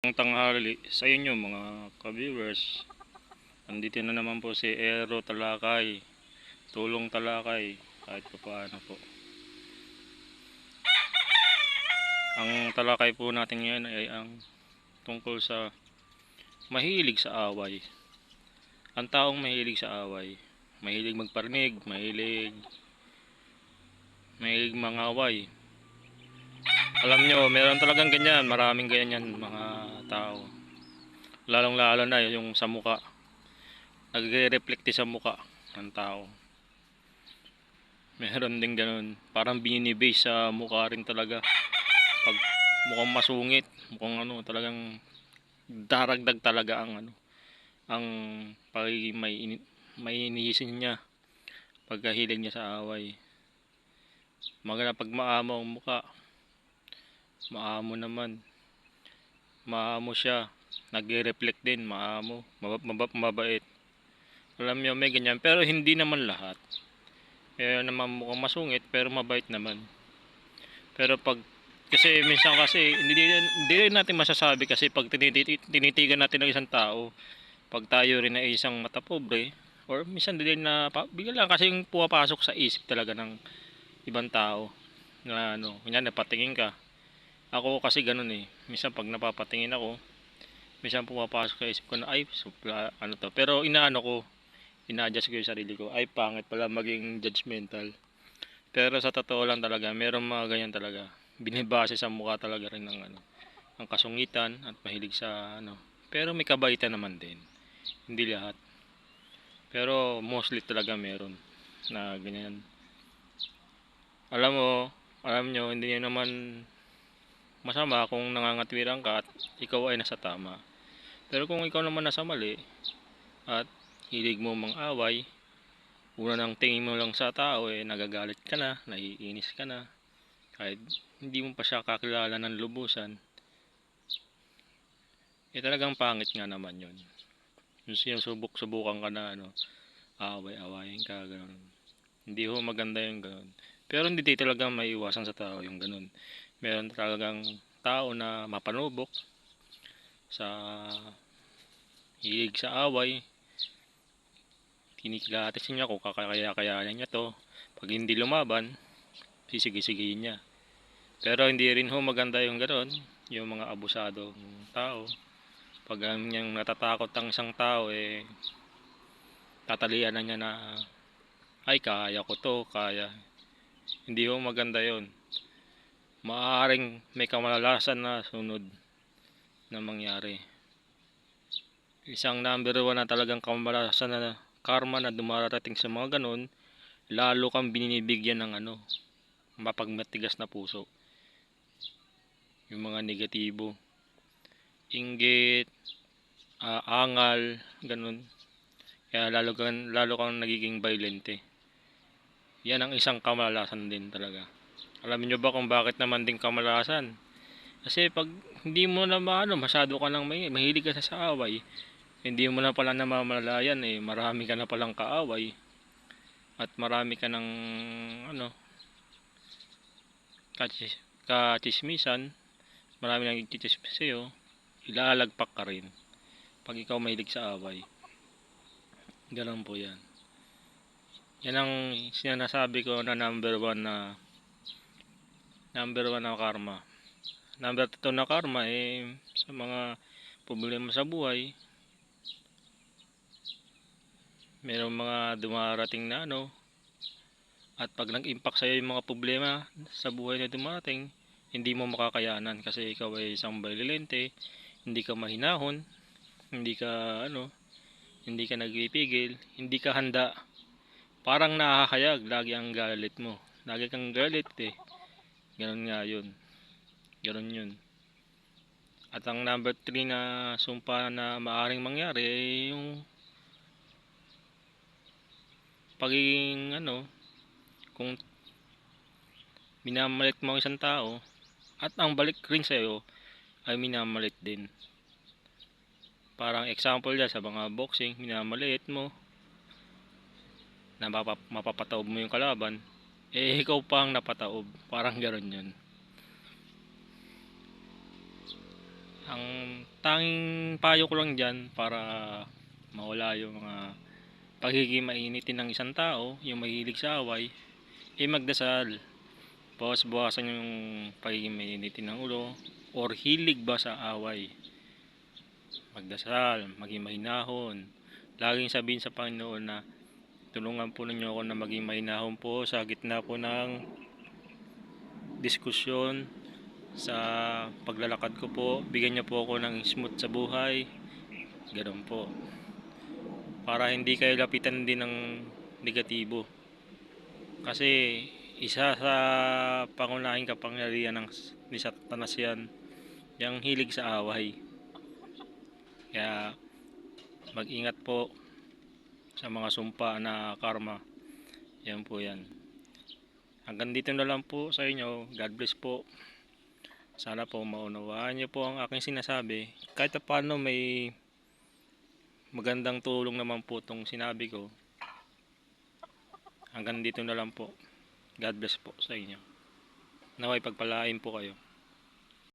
Ang tanghali sa inyo mga ka-viewers. Andito na naman po si Ero Talakay, Tulong Talakay, kahit pa paano po. Ang talakay po natin ngayon ay ang tungkol sa mahilig sa away. Ang taong mahilig sa away, mahilig magparinig, mahilig mangaway. Alam nyo, meron talagang ganyan, maraming ganyan mga tao. Lalong lalo na yung sa muka, nagre-reflect sa muka ng tao. Meron din ganun, parang binibase sa mukha rin talaga. Pag mukhang masungit, mukhang talagang daragdag talaga ang ang pagiging may iniisin niya pagkahilig niya sa away. Maganda pag maamo ang mukha, maamo naman, maamo siya, nagre-reflect din, maamo, mabait. Alam niyo may ganyan, pero hindi naman lahat. Kaya naman mukhang masungit pero mabait naman. Pero pag kasi minsan kasi hindi rin natin masasabi kasi pag tinitigan natin ng isang tao, pag tayo rin ay isang mata pobre or minsan din na bigla lang kasi yung pumapasok sa isip talaga ng ibang tao na kunya napatingin ka. Ako kasi ganun eh. Minsan pag napapatingin ako, minsan pumapasok sa isip ko na ay supla, to. Pero ina-adjust ko yung sarili ko. Ay pangit pala maging judgmental. Pero sa totoo lang talaga, merong mga ganyan talaga. Binibase sa mukha talaga rin ng ang kasungitan at mahilig sa Pero may kabaitan naman din. Hindi lahat. Pero mostly talaga meron na ganyan. Alam mo, alam nyo, hindi nyo naman masama kung nangangatwiran ka at ikaw ay nasa tama. Pero kung ikaw naman nasa mali at hilig mo mang away, una nang tingin mo lang sa tao nagagalit ka na, naiinis ka na, kahit hindi mo pa siya kakilala ng lubusan, talagang pangit nga naman yun. Yung subukan ka na away-awayin ka, gano'n. Hindi ho maganda yung gano'n. Pero hindi talaga maiiwasan sa tao yung gano'n. Meron talagang tao na mapanubok sa hilig sa away. Kinikilatis niya kung kakaya-kayanin niya to. Pag hindi lumaban, sisigi-sigiin niya. Pero hindi rin ho maganda yung gano'n, yung mga abusadong tao. Pag niyang natatakot ang isang tao tatalian na niya na ay kaya ko to, kaya. Hindi ho maganda yon. Maaaring may kamalalasan na sunod na mangyari. Isang number 1 na talagang kamalalasan na karma na dumarating sa mga ganon, lalo kang binibigyan ng mapagmatigas na puso. Yung mga negatibo, inggit, angal, ganun. Kaya lalo kang nagiging violente. Yan ang isang kamalalasan din talaga. Alam niyo ba kung bakit naman din kamalasan? Kasi pag hindi mo na masyado ka nang mahilig ka sa away, hindi mo na pala namamalayan marami ka na palang kaaway at marami ka ng kachismisan, marami nang nagchichismis sa'yo, ilalagpak ka rin pag ikaw mahilig sa away. Ganun po yan. Yan ang sinasabi ko na number 1 na karma. Number 2 na karma sa mga problema sa buhay. Merong mga dumarating na at pag nag-impact sa'yo yung mga problema sa buhay na dumarating, hindi mo makakayanan kasi ikaw ay isang violente, hindi ka mahinahon, hindi ka hindi ka nagpipigil, hindi ka handa. Parang nakakayag, lagi ang galit mo. Lagi kang galit Ganun nga yun. Ganun yun. At ang number 3 na sumpa na maaaring mangyari yung pagiging kung minamalit mo ang isang tao at ang balik rin sa'yo ay minamalit din. Parang example dyan sa mga boxing, minamalit mo na mapapataob mo yung kalaban, ikaw pa ang napataob. Parang gano'n yun. Ang tanging payo ko lang diyan para mawala yung mga pagiging mainitin ng isang tao, yung mahilig sa away, magdasal. Bawas-bawasan yung pagiging mainitin ng ulo or hilig ba sa away. Magdasal, maging mahinahon. Laging sabihin sa Panginoon na tulungan po ninyo ako na maging mahinahon po sa gitna po ng diskusyon sa paglalakad ko po. Bigyan niyo po ako ng smooth sa buhay. Ganun po. Para hindi kayo lapitan din ng negatibo. Kasi isa sa pangunahing kapangyarihan ni Satanas yan, yung hilig sa away. Kaya mag-ingat po sa mga sumpa na karma. Yan po yan. Hanggang dito na lang po sa inyo. God bless po. Sana po maunawaan niyo po ang aking sinasabi. Kahit paano may magandang tulong naman po itong sinabi ko. Hanggang dito na lang po. God bless po sa inyo. Naway pagpalain po kayo.